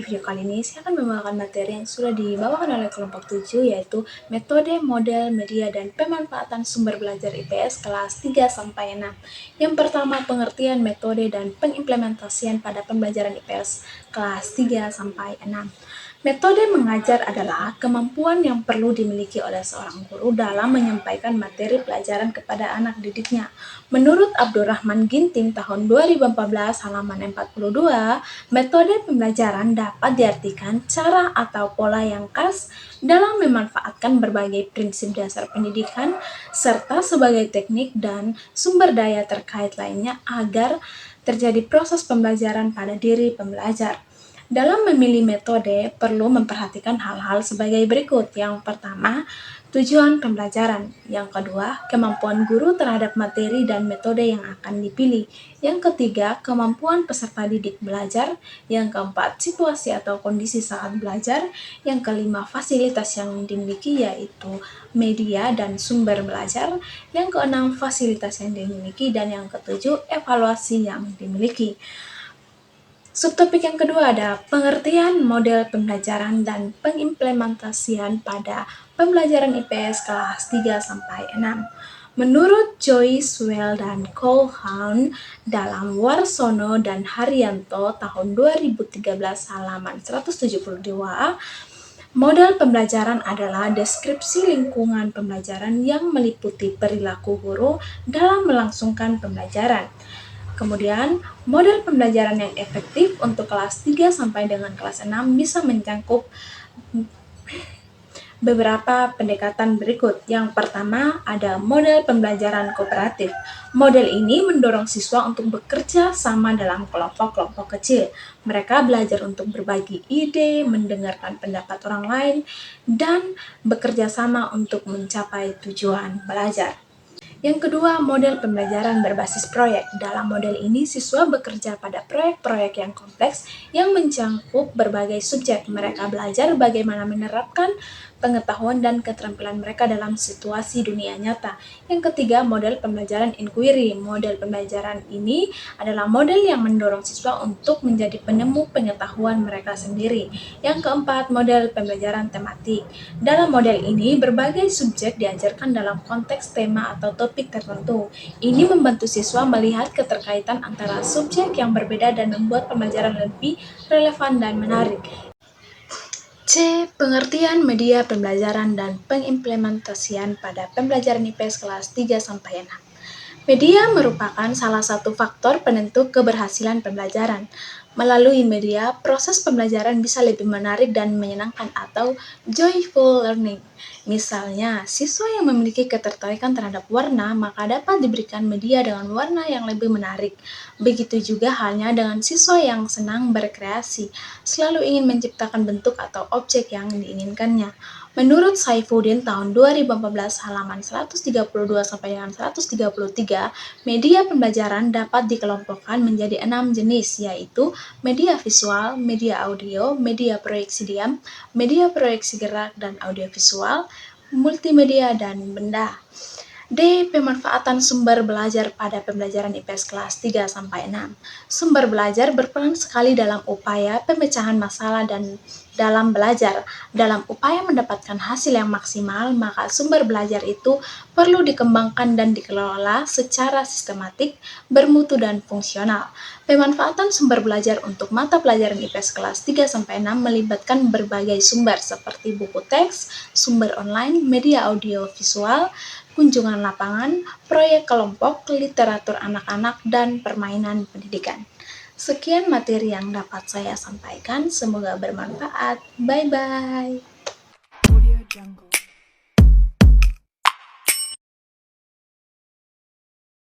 di video kali ini saya akan membawakan materi yang sudah dibawakan oleh kelompok 7, yaitu metode, model, media, dan pemanfaatan sumber belajar IPS kelas 3-6. Yang pertama, pengertian metode dan pengimplementasian pada pembelajaran IPS kelas 3-6. Metode mengajar adalah kemampuan yang perlu dimiliki oleh seorang guru dalam menyampaikan materi pelajaran kepada anak didiknya. Menurut Abdurrahman Ginting tahun 2014 halaman 42, metode pembelajaran dapat diartikan cara atau pola yang khas dalam memanfaatkan berbagai prinsip dasar pendidikan serta sebagai teknik dan sumber daya terkait lainnya agar terjadi proses pembelajaran pada diri pembelajar. Dalam memilih metode, perlu memperhatikan hal-hal sebagai berikut. Yang pertama, tujuan pembelajaran. Yang kedua, kemampuan guru terhadap materi dan metode yang akan dipilih. Yang ketiga, kemampuan peserta didik belajar. Yang keempat, situasi atau kondisi saat belajar. Yang kelima, fasilitas yang dimiliki yaitu media dan sumber belajar. Yang keenam, fasilitas yang dimiliki. Dan yang ketujuh, evaluasi yang dimiliki. Subtopik yang kedua ada pengertian model pembelajaran dan pengimplementasian pada pembelajaran IPS kelas 3-6. Menurut Joyce, Well, dan Colquhoun dalam Warsono dan Haryanto tahun 2013 halaman 172, model pembelajaran adalah deskripsi lingkungan pembelajaran yang meliputi perilaku guru dalam melangsungkan pembelajaran. Kemudian, model pembelajaran yang efektif untuk kelas 3 sampai dengan kelas 6 bisa mencakup beberapa pendekatan berikut. Yang pertama, ada model pembelajaran kooperatif. Model ini mendorong siswa untuk bekerja sama dalam kelompok-kelompok kecil. Mereka belajar untuk berbagi ide, mendengarkan pendapat orang lain, dan bekerja sama untuk mencapai tujuan belajar. Yang kedua, model pembelajaran berbasis proyek. Dalam model ini, siswa bekerja pada proyek-proyek yang kompleks yang mencakup berbagai subjek. Mereka belajar bagaimana menerapkan pengetahuan dan keterampilan mereka dalam situasi dunia nyata. Yang ketiga, model pembelajaran inquiry. Model pembelajaran ini adalah model yang mendorong siswa untuk menjadi penemu pengetahuan mereka sendiri. Yang keempat, model pembelajaran tematik. Dalam model ini, berbagai subjek diajarkan dalam konteks tema atau topik tertentu. Ini membantu siswa melihat keterkaitan antara subjek yang berbeda dan membuat pembelajaran lebih relevan dan menarik. C. Pengertian media pembelajaran dan pengimplementasian pada pembelajaran IPS kelas 3-6. Media merupakan salah satu faktor penentu keberhasilan pembelajaran. Melalui media, proses pembelajaran bisa lebih menarik dan menyenangkan atau joyful learning. Misalnya, siswa yang memiliki ketertarikan terhadap warna, maka dapat diberikan media dengan warna yang lebih menarik. Begitu juga halnya dengan siswa yang senang berkreasi, selalu ingin menciptakan bentuk atau objek yang diinginkannya. Menurut Saifuddin tahun 2014 halaman 132 sampai dengan 133, media pembelajaran dapat dikelompokkan menjadi 6 jenis, yaitu media visual, media audio, media proyeksi diam, media proyeksi gerak dan audiovisual, multimedia, dan benda. D. Pemanfaatan sumber belajar pada pembelajaran IPS kelas 3-6. Sumber belajar berperan sekali dalam upaya pemecahan masalah dan dalam belajar. Dalam upaya mendapatkan hasil yang maksimal, maka sumber belajar itu perlu dikembangkan dan dikelola secara sistematik, bermutu, dan fungsional. Pemanfaatan sumber belajar untuk mata pelajaran IPS kelas 3-6 melibatkan berbagai sumber seperti buku teks, sumber online, media audio visual, kunjungan lapangan, proyek kelompok, literatur anak-anak, dan permainan pendidikan. Sekian materi yang dapat saya sampaikan, semoga bermanfaat. Bye-bye.